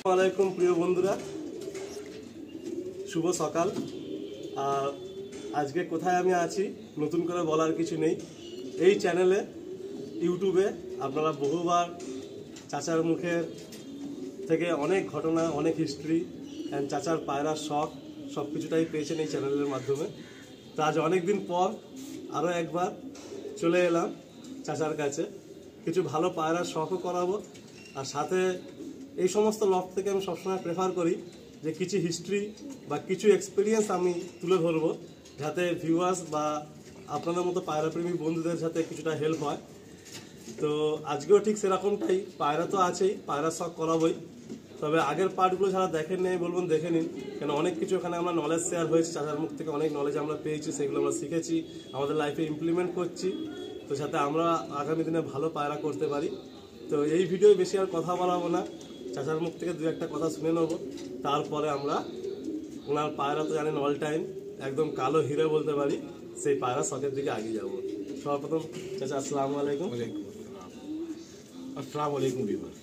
আসসালামাইকুম প্রিয় বন্ধুরা, শুভ সকাল। আজকে কোথায় আমি আছি নতুন করে বলার কিছু নেই। এই চ্যানেলে ইউটিউবে আপনারা বহুবার চাচার মুখের থেকে অনেক ঘটনা, অনেক হিস্ট্রি অ্যান্ড চাচার পায়রার শখ সব কিছুটাই পেয়েছেন এই চ্যানেলের মাধ্যমে। তো আজ অনেক দিন পর আরও একবার চলে এলাম চাচার কাছে, কিছু ভালো পায়রার শখও করাবো। আর সাথে এই সমস্ত লক থেকে আমি সবসময় প্রেফার করি যে কিছু হিস্ট্রি বা কিছু এক্সপিরিয়েন্স আমি তুলে ধরবো, যাতে ভিউয়ার্স বা আপনাদের মতো পায়রাপ্রেমী বন্ধুদের যাতে কিছুটা হেল্প হয়। তো আজকেও ঠিক সেরকমটাই, পায়রা তো আছেই, পায়রার শখ করাবোই। তবে আগের পার্টগুলো যারা দেখেন নেই বলবেন দেখে নিন, কেন অনেক কিছু এখানে আমরা নলেজ শেয়ার হয়েছে, চাচার মুখ থেকে অনেক নলেজ আমরা পেয়েছি, সেগুলো আমরা শিখেছি, আমাদের লাইফে ইমপ্লিমেন্ট করছি, তো যাতে আমরা আগামী দিনে ভালো পায়রা করতে পারি। তো এই ভিডিও বেশি আর কথা বলাবো না, চাচার মুখ থেকে দু একটা কথা শুনে নেবো, তারপরে আমরা ওনার পায়রা তো জানেন অল টাইম একদম কালো হিরে বলতে পারি, সেই পায়রা শখের দিকে এগিয়ে যাবো। সর্বপ্রথম চাচা আসসালামু আলাইকুম। আসসালামু আলাইকুম বিভার।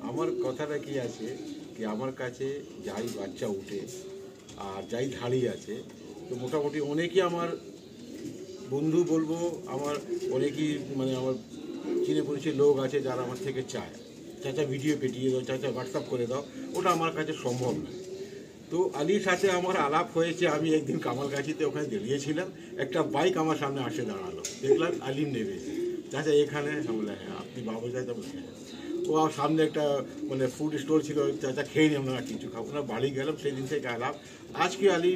আমার কথাটা কি আছে কি, আমার কাছে যাই বাচ্চা উঠে আর যাই ধাড়ি আছে, তো মোটামুটি অনেকেই আমার বন্ধু বলবো, আমার অনেকেই মানে আমার চিনে পরিচয় লোক আছে যারা আমার থেকে চায় চাচা ভিডিও পেটিয়ে দাও, চাচা হোয়াটসঅ্যাপ করে দাও, ওটা আমার কাছে সম্ভব নয়। তো আলীর সাথে আমার আলাপ হয়েছে, আমি একদিন কামালগাছিতে ওখানে দাঁড়িয়েছিলাম, একটা বাইক আমার সামনে আসে দাঁড়ালো, দেখলাম আলী নেবে, চাচা এখানে, বলে হ্যাঁ আপনি বাবু চাচা, বলে হ্যাঁ। ও সামনে একটা মানে ফুড স্টোর ছিল, চাচা খেয়ে নিলাম না কিছু খাবো না, বাড়ি গেলাম, সেই দিন থেকে আলাপ। আজকে আলী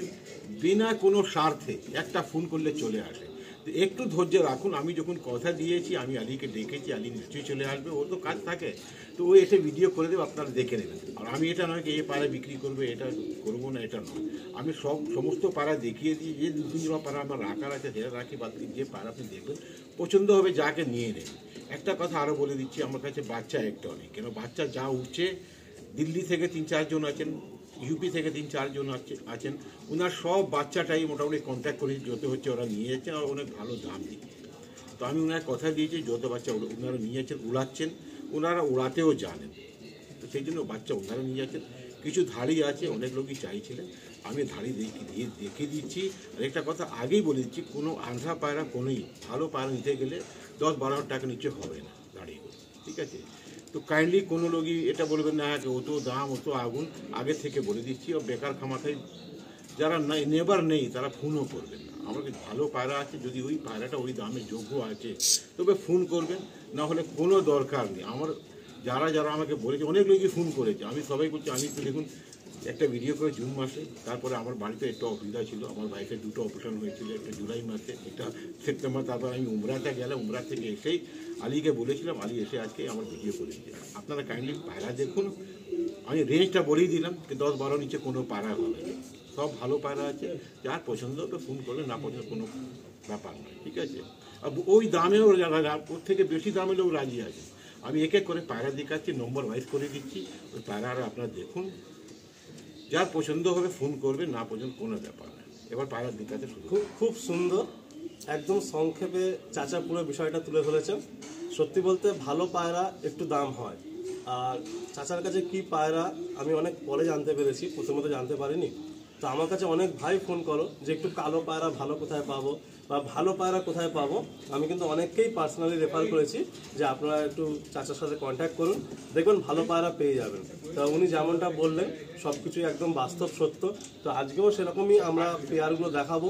বিনা কোনো স্বার্থে একটা ফোন করলে চলে আসে। তো একটু ধৈর্য রাখুন, আমি যখন কথা দিয়েছি, আমি আলীকে ডেকেছি, আলী নিশ্চয়ই চলে আসবে, ওর তো কাজ থাকে, তো ও এসে ভিডিও করে দেবে, আপনারা দেখে নেবেন। আর আমি এটা নয় কি এই পাড়া বিক্রি করবে, এটা করবো না, এটা নয়। আমি সমস্ত পাড়া দেখিয়ে দিই, যে দু তিন জমা পাড়া আমার রাখার আছে সেটা রাখি, বাদ যে পাড়া আপনি দেখবেন পছন্দ হবে যাকে নিয়ে নেবেন। একটা কথা আরও বলে দিচ্ছি, আমার কাছে বাচ্চা একটা নেই, কেন বাচ্চা যা উঠছে, দিল্লি থেকে 3-4 জন আছেন, ইউপি থেকে 3-4 জন আছেন, ওনার সব বাচ্চাটাই মোটামুটি কন্ট্যাক্ট করে যত হচ্ছে ওরা নিয়ে যাচ্ছেন, আর অনেক ভালো দাম দিচ্ছে। তো আমি ওনার কথা দিয়েছি যত বাচ্চা ওনারা নিয়ে যাচ্ছেন, উড়াচ্ছেন, ওনারা উড়াতেও জানেন, তো সেই জন্য বাচ্চা ওনারা নিয়ে যাচ্ছেন। কিছু ধাড়ি আছে, অনেক লোকই চাইছিলেন, আমি ধাড়ি দেখে দিচ্ছি। আর একটা কথা আগেই বলে দিচ্ছি, কোনো আন্ধ্রা পায়রা কোনোই ভালো পায়রা নিতে গেলে 10-12 টাকা নিচে হবে না দাঁড়িয়ে, ঠিক আছে? তো কাইন্ডলি কোনো লোকই এটা বলবেন না অত দাম অত আগুন, আগে থেকে বলে দিচ্ছি। ও বেকার খামাখাই যারা নেবার নেই তারা ফোনও করবেন না। আমার কাছে ভালো পায়রা আছে, যদি ওই পায়রাটা ওই দামে যোগ্য আছে তবে ফোন করবেন, না হলে কোনো দরকার নেই। আমার যারা যারা আমাকে বলেছে, অনেক লোকই ফোন করেছে, আমি সবাই বলছি, আমি তো দেখুন একটা ভিডিও করে জুন মাসে, তারপরে আমার বাড়িতে একটু অসুবিধা ছিল, আমার ওয়াইফের 2টো অপারেশন হয়েছিল, একটা জুলাই মাসে, একটা সেপ্টেম্বর, তারপর আমি উমরাতে গেলাম, উমরা থেকে এসেই আলীকে বলেছিলাম, আলী এসে আজকে আমার ভিডিও করে দিচ্ছে। আপনারা কাইন্ডলি পায়রা দেখুন, আমি রেঞ্জটা বলেই দিলাম যে 10-12 নিচে কোনো পায়রা হবে না, সব ভালো পায়রা আছে, যার পছন্দ হবে ফোন করলে, না পছন্দ কোনো ব্যাপার নয়, ঠিক আছে? আর ওই দামেও ওর থেকে বেশি দামে লোক রাজি আছে। আমি এক এক করে পায়রা দেখাচ্ছি, নম্বর ওয়াইজ করে দিচ্ছি, ওই পায়রা আপনারা দেখুন, যার পছন্দ হবে ফোন করবে, না পছন্দ কোনো ব্যাপার না। এবার পায়রা দেখাতে খুব সুন্দর, একদম সংক্ষেপে চাচা পুরো বিষয়টা তুলে ধরেছেন। সত্যি বলতে ভালো পায়রা একটু দাম হয়, আর চাচার কাছে কি পায়রা আমি অনেক পরে জানতে পেরেছি, প্রথমত জানতে পারিনি। তো আমার কাছে অনেক ভাই ফোন করো যে একটু কালো পায়রা ভালো কোথায় পাবো বা ভালো পায়রা কোথায় পাবো। আমি কিন্তু অনেককেই পার্সোনালি রেফার করেছি যে আপনারা একটু চাচার সাথে কন্ট্যাক্ট করুন, দেখবেন ভালো পায়রা পেয়ে যাবেন। তো উনি যেমনটা বললেন সব কিছুই একদম বাস্তব সত্য। তো আজকেও সেরকমই আমরা পেয়ারগুলো দেখাবো।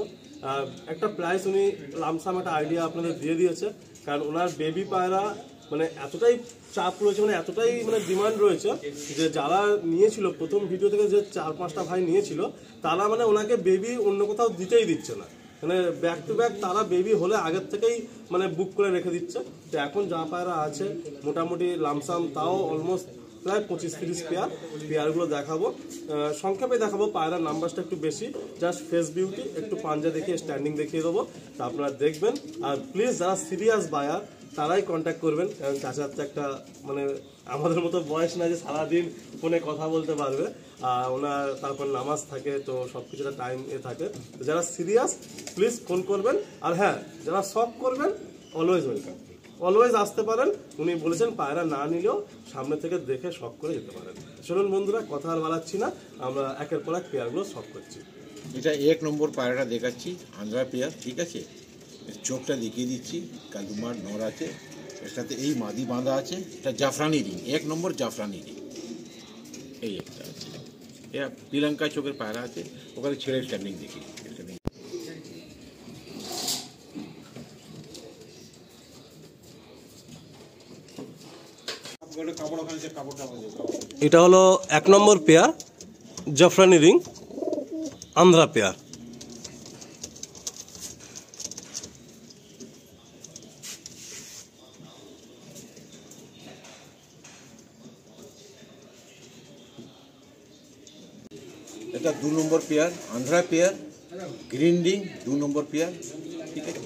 একটা প্রাইস উনি লামসাম একটা আইডিয়া আপনাদের দিয়ে দিয়েছে, কারণ ওনার বেবি পায়রা মানে এতটাই চাপ রয়েছে, মানে এতটাই মানে ডিমান্ড রয়েছে যে যারা নিয়েছিল প্রথম ভিডিও থেকে, যে 4-5টা ভাই নিয়েছিল, তারা মানে ওনাকে বেবি অন্য কোথাও দিতেই দিচ্ছে না, মানে ব্যাক টু ব্যাক তারা বেবি হলে আগের থেকেই মানে বুক করে রেখে দিচ্ছে। তো এখন যা পায়রা আছে মোটামুটি লামসাম তাও অলমোস্ট প্রায় 25-30 পেয়ারগুলো দেখাবো। সংক্ষেপে দেখাবো, পায়রার নাম্বারটা একটু বেশি, জাস্ট ফেস বিউটি, একটু পাঞ্জা দেখিয়ে স্ট্যান্ডিং দেখিয়ে দেবো, তা আপনারা দেখবেন। আর প্লিজ যারা সিরিয়াস বায়ার তারাই কন্ট্যাক্ট করবেন, কারণ চাচার তো একটা মানে আমাদের মতো বয়স না যে সারাদিন ফোনে কথা বলতে পারবে, আর ওনার তারপর নামাজ থাকে, তো সব কিছুটা টাইম থাকে। যারা সিরিয়াস প্লিজ ফোন করবেন, আর হ্যাঁ যারা শখ করবেন অলওয়েজ ওয়েলকাম। অলওয়েজ আসতে পারেন। উনি বলেছেন পায়রা না নিলেও সামনে থেকে দেখে শখ করে যেতে পারেন। চলুন বন্ধুরা, কথা আর বাড়াচ্ছি না, আমরা একের পর এক পেয়ারগুলো শখ করছি। এটা 1 নম্বর পায়রাটা দেখাচ্ছি, আন্ধ্রা পেয়ার, ঠিক আছে। এর চোখটা দেখিয়ে দিচ্ছি, কালুমার নর আছে, এর সাথে এই মাদি বাঁধা আছে, এটা জাফরানি রিং, 1 নম্বর জাফরানি রিং। এই একটা আছে, এটা শ্রীলঙ্কা চোখের পায়রা আছে, ওখানে ছেড়ে স্ট্যান্ডিং দেখি। এটা হলো 1 নম্বর পেয়ার জাফরানি রিং আন্ধ্রা পেয়ার। এটা 2 নম্বর pair Andhra pair, green ring, 2 নম্বর পেয়ার, ঠিক আছে।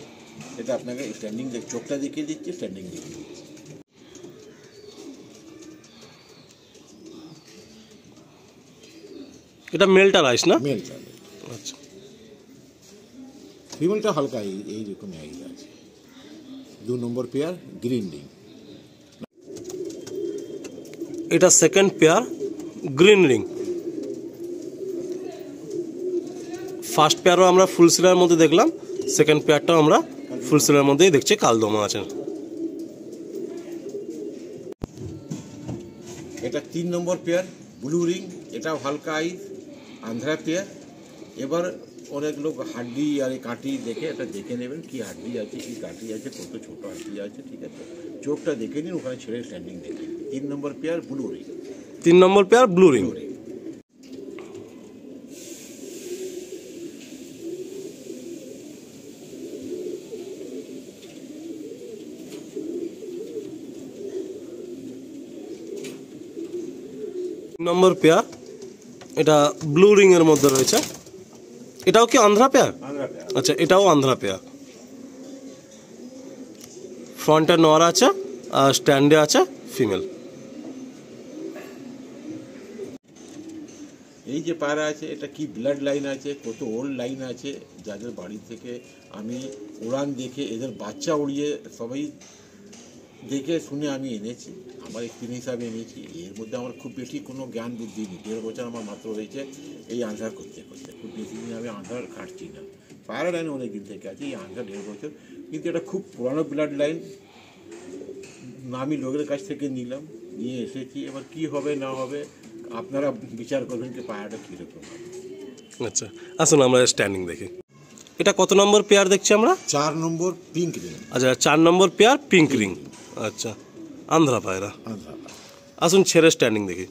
এটা আপনাকে স্ট্যান্ডিং চোখটা দেখিয়ে দিচ্ছি, স্ট্যান্ডিং দেখিয়ে দিচ্ছি। এটা মেলটা রাইস না? মেলটা, আচ্ছা। ফিমেলটা হালকা এইরকম আছে। 2 নম্বর পেয়ার গ্রিন রিং। এটা second pair green ring. First পেয়ারও আমরা ফুল সিলার মধ্যে দেখলাম, সেকেন্ড পেয়ারটাও আমরা ফুল সিলার মধ্যেই দেখছি, কালদমা আছে। এটা 3 নম্বর পেয়ার ব্লু রিং, এটাও হালকা আইস, আন্ধ্রা পেয়ার। এবার অনেক লোক হাড্ডি আর কাঠি দেখে এটা দেখে নেবেন, কি হাড্ডি আছে, কি কাঠি আছে, কত ছোট হাড্ডি আছে, ঠিক আছে। চোখটা দেখে নিন, ওখানে ছেড়ে স্ট্যান্ডিং দেখে। 3 নম্বর পেয়ার ব্লু রিং। 3 নম্বর পেয়ার ব্লু রিং। নম্বর পেয়ার, এটা ব্লু রিং এর মধ্যে রয়েছে। এটাও কি আন্ধ্রা পেয়ার? আচ্ছা, এটাও আন্ধ্রা পেয়ার। ফ্রন্টে নর আছে আর স্ট্যান্ডে আছে ফিমেল। এই যে পায়রা আছে, এটা কি ব্লাড লাইন আছে, কত ওল্ড লাইন আছে, যাদের বাড়ি থেকে আমি উড়ান দেখে এদের বাচ্চা উড়িয়ে সবাই দেখে শুনে আমি এনেছি, আমার এক্সপিরিয়েন্স হিসাবে এনেছি। এর মধ্যে আমার খুব বেশি কোনো জ্ঞান বুদ্ধি নেই, 1.5 বছর আমার মাত্র হয়েছে এই আন্ধার করতে করতে, খুব বেশি দিন আমি আন্ধার কাটছি না। পায়রা লাইনে অনেক দিন থেকে আছে, এই আন্ধার 1.5 বছর, কিন্তু এটা খুব পুরানো ব্লাড লাইন, আমি লোকের কাছ থেকে নিলাম, নিয়ে এসেছি। এবার কি হবে না হবে আপনারা বিচার করবেন যে পায়রাটা কীরকম হবে। আচ্ছা, আসুন আমরা স্ট্যান্ডিং দেখি। এটা কত নম্বর পেয়ার দেখছি আমরা? 4 নম্বর পিঙ্ক রিং। আচ্ছা, 4 নম্বর পেয়ার পিঙ্ক রিং। আচ্ছা, আন্ধ্রা পায়রা। আসুন ছেড়ে স্ট্যান্ডিং দেখি।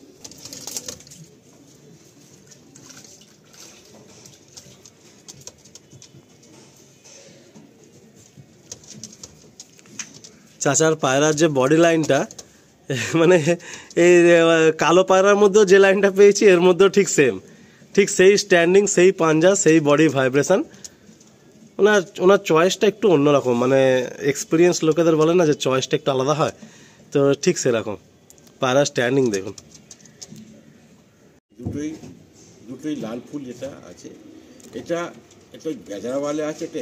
চাচার পায়রার যে বডি লাইনটা, মানে এই কালো পায়রার মধ্যেও যে লাইনটা পেয়েছি এর মধ্যেও ঠিক সেম, ঠিক সেই স্ট্যান্ডিং, সেই পাঞ্জা, সেই বডি ভাইব্রেশন। ওনার চয়েসটা একটু অন্যরকম, মানে এক্সপিরিয়েন্স লোকেদের বলে না যে চয়েসটা একটু আলাদা হয়, তো ঠিক সেরকম। পায়রা স্ট্যান্ডিং দেখুন। দুটোই লাল ফুল যেটা আছে, এটা একটা গেজারাওয়ালে আছে, এটা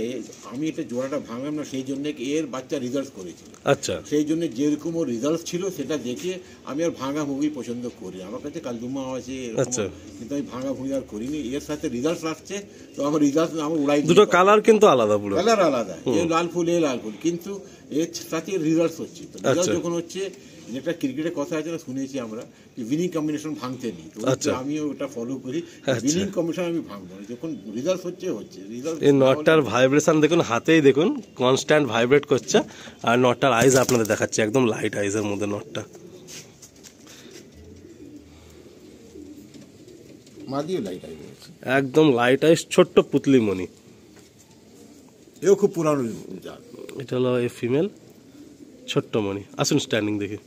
আমি এটা জোড়াটা ভাঙলাম না, সেই জন্য এর বাচ্চা রিজাল্ট করেছিল। আচ্ছা, সেই জন্য যেরকম ওর রিজাল্ট ছিল সেটা দেখে আমি আর ভাঙা ভুঙি পছন্দ করি। আমার কাছে কালদুমা আছে, আচ্ছা, কিন্তু আমি ভাঙা ভুঙি আর করিনি। এর সাথে রিজাল্ট আসছে, তো আমার রিজাল্ট আমার উড়াই। দুটো কালার কিন্তু আলাদা, পুরো কালার আলাদা, এ লাল ফুল এ লাল ফুল, কিন্তু এর সাথে রিজাল্ট হচ্ছে। রিজাল্ট যখন হচ্ছে, যেটা ক্রিকেটের কথা আছে না, শুনেছি আমরা যে উইনিং কম্বিনেশন ভাঙতে নেই, তো আমিও ওটা ফলো করি। উইনিং কম্বিনেশন আমি ভাঙবো না, যখন রিজাল্ট হচ্ছে রিজাল্ট। এই নটটার ভাইব্রেশন দেখুন, হাতেই দেখুন কনস্ট্যান্ট ভাইব্রেট করছে, আর নটটার আইজ আপনাদের দেখাচ্ছে, একদম লাইট আইজের মধ্যে নটটা। মাদিও লাইট আইজ, একদম লাইট আইজ, ছোট্ট পুতলি মনি। এও খুব পুরানো। এটা হলো এই ফিমেল ছোট্ট মনি। আসুন স্ট্যান্ডিং দেখি।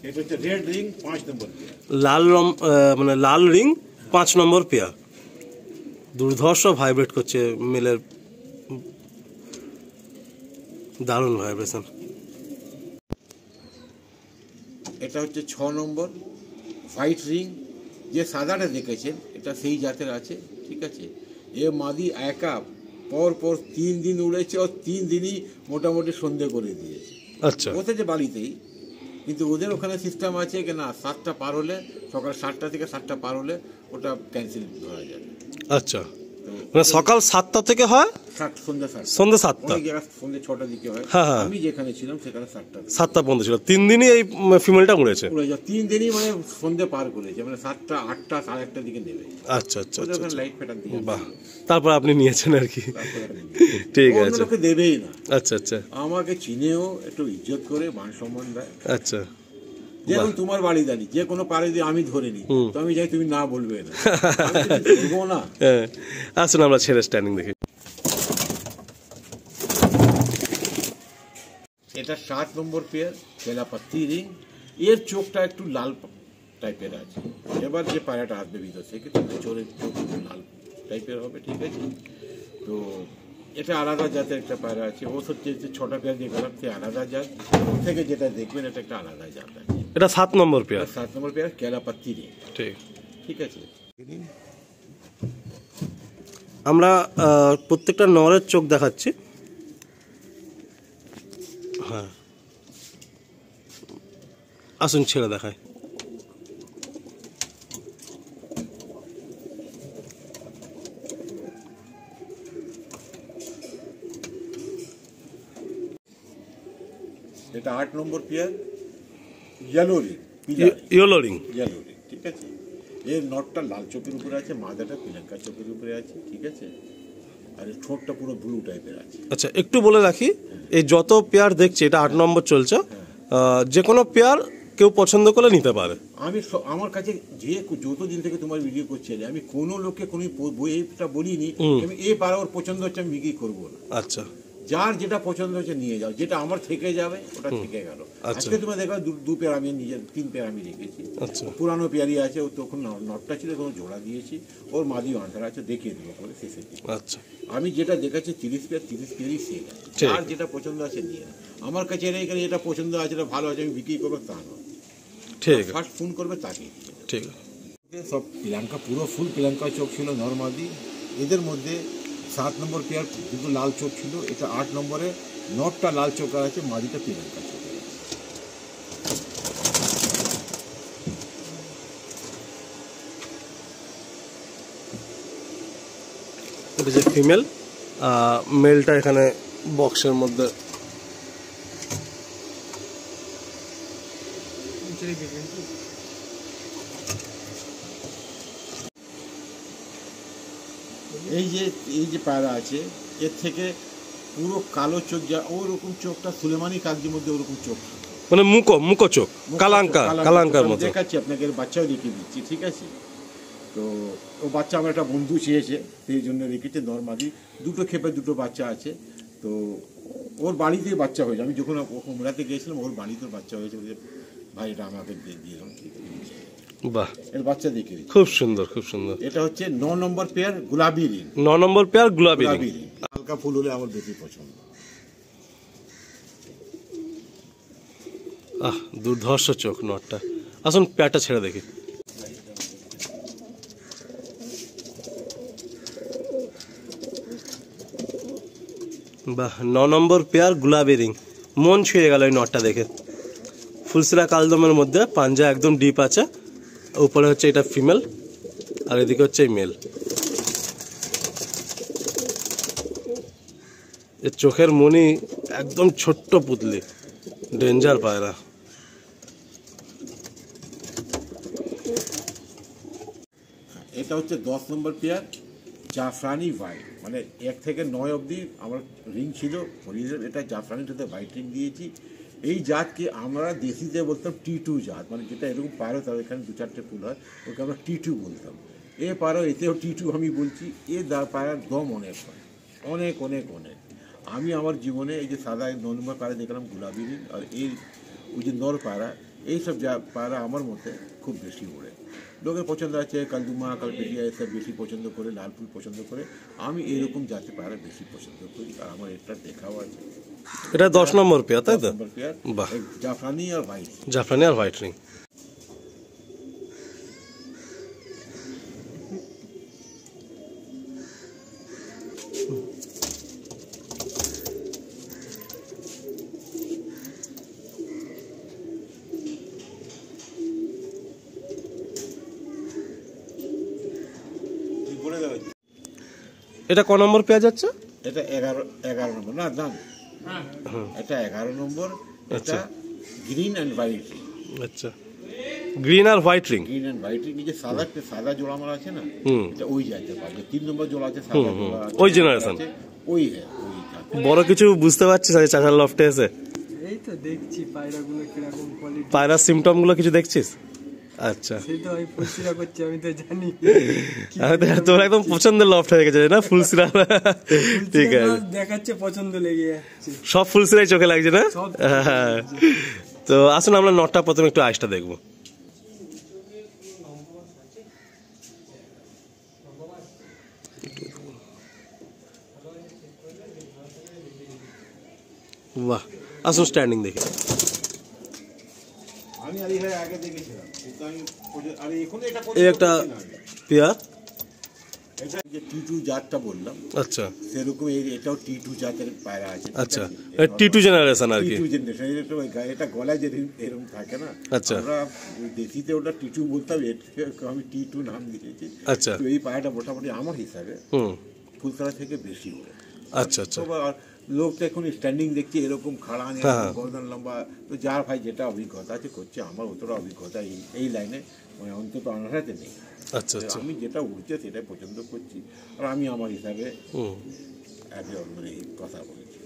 এটা হচ্ছে রেড রিং 5 নম্বর পেয়ার। মানে লাল রিং 5 নম্বর পেয়ার। দুর্ধর্ষ ভাইব্রেট করছে মেলের, দারুণ ভাইব্রেশন। এটা হচ্ছে 6 নম্বর হোয়াইট রিং যে সাদাটা দেখেছেন এটা সেই জাতের আছে, ঠিক আছে। এ মাদি একা পর পর 3 দিন উড়েছে, ও 3 দিনই মোটামুটি সন্ধে করে দিয়েছে। আচ্ছা, ওদের বাড়িতেই, কিন্তু ওদের ওখানে সিস্টেম আছে কি না, 7টা পার হলে, সকাল 7টা থেকে 7টা পার হলে ওটা ক্যান্সেল ধরা যাবে। আচ্ছা, মানে সকাল 7টা থেকে হয় সন্ধ্যা 7টা, অনেক জায়গায় সন্ধ্যে 6টার দিকে হয়। হ্যাঁ হ্যাঁ, আমি যেখানে ছিলাম সেখানে 7টা পর্যন্ত ছিল। 3 দিনই এই ফিমেলটা উড়েছে। 3 দিনই মানে সন্ধ্যে পার করেছে, মানে 7টা 8টা 8:30 দিকে নেবে। আচ্ছা আচ্ছা ওদের আচ্ছা, ওখানে লাইট ফেটার দিয়ে, বাহ, তারপর আপনি নিয়েছেন আর কি। ঠিক অন্য আছে, লোকে দেবেই না। আচ্ছা আচ্ছা, আমাকে চিনেও একটু ইজ্জত করে মান সম্মান দেয়। আচ্ছা, যেমন তোমার বাড়ি দাঁড়ি যে কোনো পাড়ে দিয়ে আমি ধরে নিই, তো আমি যাই, তুমি না বলবে না, আমি তো বলবো না। হ্যাঁ, আসুন আমরা ছেড়ে স্ট্যান্ডিং দেখি। এটা 7 নম্বর পেয়ার, কেলাপাত্তি রিং। এর চোখটা একটু লাল টাইপের আছে। এবার যে পায়রাটা আসবে ভিতর থেকে, চোরের চোখ একটু লাল টাইপের হবে, ঠিক আছে। তো এটা আলাদা জাতের একটা পায়রা আছে। ও হচ্ছে যে 6টা পেয়ার যে গেলাম সে আলাদা জাত, ওর থেকে যেটা দেখবেন এটা একটা আলাদা জাত আছে। এটা 7 নম্বর পেয়ার। 7 নম্বর পেয়ার কেলাপাত্তি রিং, ঠিক, ঠিক আছে। আমরা প্রত্যেকটা নরের চোখ দেখাচ্ছি। হ্যাঁ, আসুন ছেড়ে দেখায়। এটা 8 নম্বর pair, yellow ring, yellow ring, yellow ring, ঠিক আছে। এর নটটা লাল চোখের উপরে আছে, মাদাটা পিলাঙ্কা চোখের উপরে আছে, ঠিক আছে। আর এর ঠোঁটটা পুরো ব্লু টাইপের আছে। আচ্ছা, একটু বলে রাখি, এই যত পেয়ার দেখছি, এটা 8 নম্বর চলছে, যে কোনো পেয়ার কেউ পছন্দ করলে নিতে পারে। আমি আমার কাছে যে যতদিন থেকে তোমার ভিডিও করছি, আমি কোনো লোককে কোনো বইটা বলিনি আমি এই পাড়া ওর পছন্দ হচ্ছে আমি বিক্রি করবো না। আচ্ছা, যার যেটা পছন্দ হচ্ছে নিয়ে যাও, যেটা আমার থেকে যাবে ওটা থেকে গেল। আজকে তোমার দেখো 2 পেয়ার আমি নিজে 3 পেয়ার আমি রেখেছি। আচ্ছা, পুরানো পেয়ারই আছে, ও তখন নটটা ছিল, তখন জোড়া দিয়েছি। ওর মাদি আনসার আছে, দেখিয়ে দেবো করে শেষে। আচ্ছা, আমি যেটা দেখাচ্ছি 30 পেয়ারই সেল আছে। যার যেটা পছন্দ আছে নিয়ে নাও। আমার কাছে এখানে যেটা পছন্দ আছে, এটা ভালো আছে, আমি বিক্রি করবো তা নয়। ঠিক আছে, ফার্স্ট ফোন করবে তাকে। ঠিক আছে। সব পিলাঙ্কা, পুরো ফুল পিলাঙ্কা চোখ ছিল নরমাদি। এদের মধ্যে 7 নম্বর পেয়ার দুটো লাল চোখ ছিল। এটা 8 নম্বরে নটটা লাল চোখা আছে, মাদিটা পিলাঙ্কা চোখ আছে। এটা যে ফিমেল, মেলটা এখানে বক্সের মধ্যে। এই যে পায়রা আছে, এর থেকে পুরো কালো চোখ, যা ওরকম চোখটা সুলেমানি কাগজের মধ্যে ওরকম চোখ, মানে মুকো চোখ, কালাঙ্কার মতো দেখাচ্ছি আপনাকে। বাচ্চাও দেখিয়ে দিচ্ছি, ঠিক আছে। তো ও বাচ্চা আমার একটা বন্ধু চেয়েছে, সেই জন্য রেখেছে। নর্মালি 2 ক্ষেপে 2 বাচ্চা আছে। তো ওর বাড়িতেই বাচ্চা হয়েছে। আমি যখন উমরাতে গিয়েছিলাম, ওর বাড়িতে বাচ্চা হয়েছে। ভাই এটা আমাকে দিয়ে দিলাম, ঠিক আছে। বাহ, এর বাচ্চা দেখে দিচ্ছি, খুব সুন্দর, খুব সুন্দর। এটা হচ্ছে 9 নম্বর পেয়ার গোলাপি রিং। 9 নম্বর পেয়ার গোলাপি রিং। হালকা ফুল হলে আমার বেশি পছন্দ। দুর্ধর্ষ চোখ নটটা। আসুন পেয়ারটা ছেড়ে দেখি। বাহ, 9 নম্বর পেয়ার গোলাপি রিং। মন ছুঁয়ে গেল এই নটটা দেখে। ফুলসিরা কালদমের মধ্যে, পাঞ্জা একদম ডিপ আছে। উপরে হচ্ছে এটা ফিমেল, আর এদিকে হচ্ছে মেল। এর চোখের মনি একদম ছোট্ট পুতলি, ডেঞ্জার পায়রা। এটা হচ্ছে 10 নম্বর পেয়ার জাফরানি হোয়াইট, মানে 1 থেকে 9 অবধি আমার রিং ছিল হরিজের। এটা জাফরানিটাতে হোয়াইট রিং দিয়েছি। এই জাতকে আমরা দেশিতে বলতাম T2 জাত, মানে যেটা এরকম পায়রা তার এখানে 2-4টে ফুল হয়, ওকে আমরা T2 বলতাম। এ পায়রা এতেও T2 আমি বলছি। এ পায়রার দম অনেক হয়, অনেক অনেক অনেক। আমি আমার জীবনে এই যে সাদা 9 নম্বর পায়রা দেখলাম গোলাপি রিং, আর এই ওই যে নর পায়রা, এইসব পায়রা আমার মতে খুব বেশি ওড়ে। লোকের পছন্দ আছে কালদুমা, কালপেটিয়া, এসব বেশি পছন্দ করে, লাল ফুল পছন্দ করে। আমি এরকম জাতের পায়রা বেশি পছন্দ করি, আর আমার এটা দেখাও আছে। এটা 10 নম্বর পেয়ার, তাই তো? বাহ, জাফরানি আর হোয়াইট। জাফরানি আর হোয়াইট রিং। এটা ক নম্বর পেঁয়াজ যাচ্ছে? এটা 11 নম্বর না দাম, এটা 11 নম্বর। এটা গ্রিন অ্যান্ড হোয়াইট। আচ্ছা, গ্রিন আর white ring. Green and white ring, যে সাদা জোড়া মারা আছে না, এটা ওই যাইতে পারে। 3 নম্বর জোড়া আছে সাদা জোড়া, ওই জেনারেশন, ওই বড় কিছু বুঝতে পারছিস আজ চাচার লফটে এসে? এই তো দেখছি পায়রাগুলো কিরকম কোয়ালিটি, পায়রার সিমটম গুলো কিছু দেখছিস? আচ্ছা, সেই তো আমি ফুলসিরা করছি, আমি তো জানি। তোর একদম পছন্দের লফট হয়ে গেছে না ফুলসিরা? ঠিক আছে, দেখাচ্ছে পছন্দ লেগে যাচ্ছে, সব ফুলসিরাই চোখে লাগছে না? সব হ্যাঁ, তো আসুন আমরা নটটা প্রথমে একটু আইসটা দেখবো। বাহ, আসুন স্ট্যান্ডিং দেখি। আমি আগে দেখেছিলাম, কিন্তু আমি এটা এই একটা পেয়ার, এটা যে T2 জাতটা বললাম, আচ্ছা সেরকম এটাও T2 জাতের পায়রা আছে। আচ্ছা, T2 জেনারেশন আর কি। T2 জেনারেশন, এটা গলায় যে এরকম থাকে না, আচ্ছা, আমরা দেশিতে ওটা T2 বলতাম, আমি T2 নাম দিয়েছি। আচ্ছা, তো এই পায়রাটা মোটামুটি আমার হিসাবে ফুলতলা থেকে বেশি ওড়ে। আচ্ছা আচ্ছা, লোক তো এখন স্ট্যান্ডিং দেখছি এরকম খাড়া গর্দন লম্বা, তো যার ভাই যেটা অভিজ্ঞতা আছে করছে। আমার অতটা অভিজ্ঞতা এই লাইনে মানে অন্তত আনাতে নেই। আচ্ছা আচ্ছা, আমি যেটা উঠছে সেটাই পছন্দ করছি, আর আমি আমার হিসাবে মানে কথা বলেছি।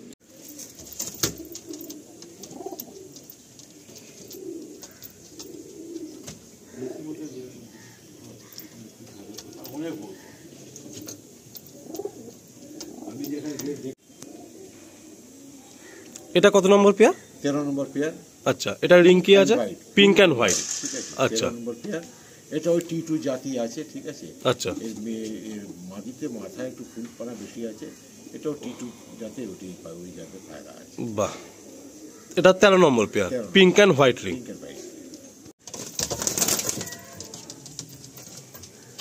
এটা কত নম্বর পেয়ার? 13 নম্বর পেয়ার। আচ্ছা, এটা রিং কি আছে? Pink and white. ঠিক আছে, আচ্ছা, 13 নম্বর পেয়ার। এটা ওই T2 জাতি আছে, ঠিক আছে। আচ্ছা, এর মাটিতে মাথায় একটু ফুলপানা বেশি আছে, এটাও T2 জাতে ওই জাতের পায়রা আছে। বাহ, এটা 13 নম্বর pair, pink and white ring.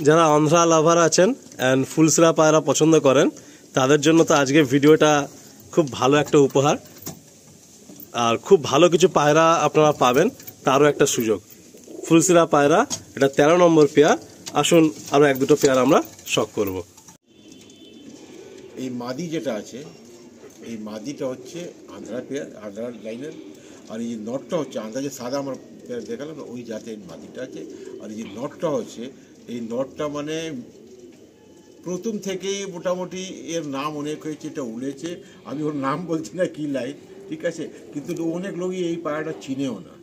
যারা অন্ধ্রা লাভার আছেন অ্যান্ড ফুলসিরা পায়রা পছন্দ করেন, তাদের জন্য তো আজকে ভিডিওটা খুব ভালো একটা উপহার, আর খুব ভালো কিছু পায়রা আপনারা পাবেন, তারও একটা সুযোগ। ফুলসিরা পায়রা, এটা 13 নম্বর পেয়ার। আসুন আরো 1-2 পেয়ার আমরা শখ করব। এই মাদি যেটা আছে, এই মাদিটা হচ্ছে আন্ধ্রা পেয়ার, আন্ধ্রা লাইনের। আর এই যে নটটা হচ্ছে আন্ধ্রা, যে সাদা আমরা পেয়ার দেখালাম ওই জাতের মাদিটা আছে। আর এই যে নটটা হচ্ছে, এই নটটা মানে প্রথম থেকেই মোটামুটি এর নাম অনেক হয়েছে, এটা উড়েছে। আমি ওর নাম বলছি না কি লাইন, ঠিক আছে, কিন্তু অনেক লোকই এই পায়রাটা চিনেও না,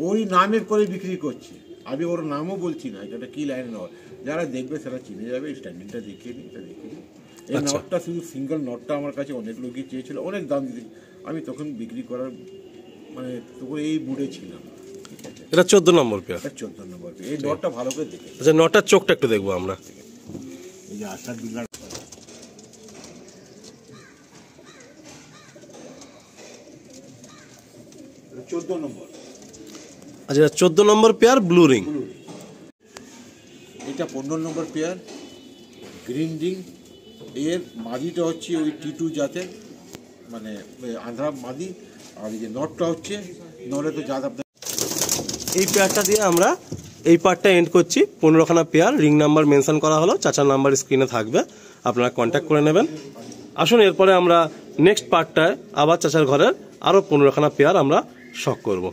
ওই নামের করে বিক্রি করছে। আমি ওর নামও বলছি না, এটা কি লাইন নয়, যারা দেখবে সেটা চিনে যাবে। স্ট্যান্ডিংটা দেখিয়ে নিই, এটা দেখিয়ে নিই। এই নটটা শুধু সিঙ্গেল নটটা আমার কাছে অনেক লোকই চেয়েছিল, অনেক দাম দিতে, আমি তখন বিক্রি করার মানে তখন এই মুডে ছিলাম। এটা 14 নম্বর পেয়ার। 14 নম্বর পেয়ার। এই নটটা ভালো করে দেখে। আচ্ছা, নটার চোখটা একটু দেখবো আমরা। এই যে আশার বিল্লার 14 নম্বর। আচ্ছা, 14 নম্বর পেয়ার, ব্লু রিং। এটা 15 নম্বর পেয়ার, গ্রিন রিং। এর মাদিটা হচ্ছে ওই T2 জাতের, মানে আন্ধ্রা মাদি। আর এই যে নটটা হচ্ছে, নলে তো জাত আপনার। এই পেয়ারটা দিয়ে আমরা এই পার্টটা এন্ড করছি। 15খানা পেয়ার, রিং নাম্বার মেনশন করা হলো, চাচার নাম্বার স্ক্রিনে থাকবে, আপনারা কন্ট্যাক্ট করে নেবেন। আসুন এরপরে আমরা নেক্সট পার্টটায় আবার চাচার ঘরের আরো 15খানা পেয়ার আমরা শখ করবো।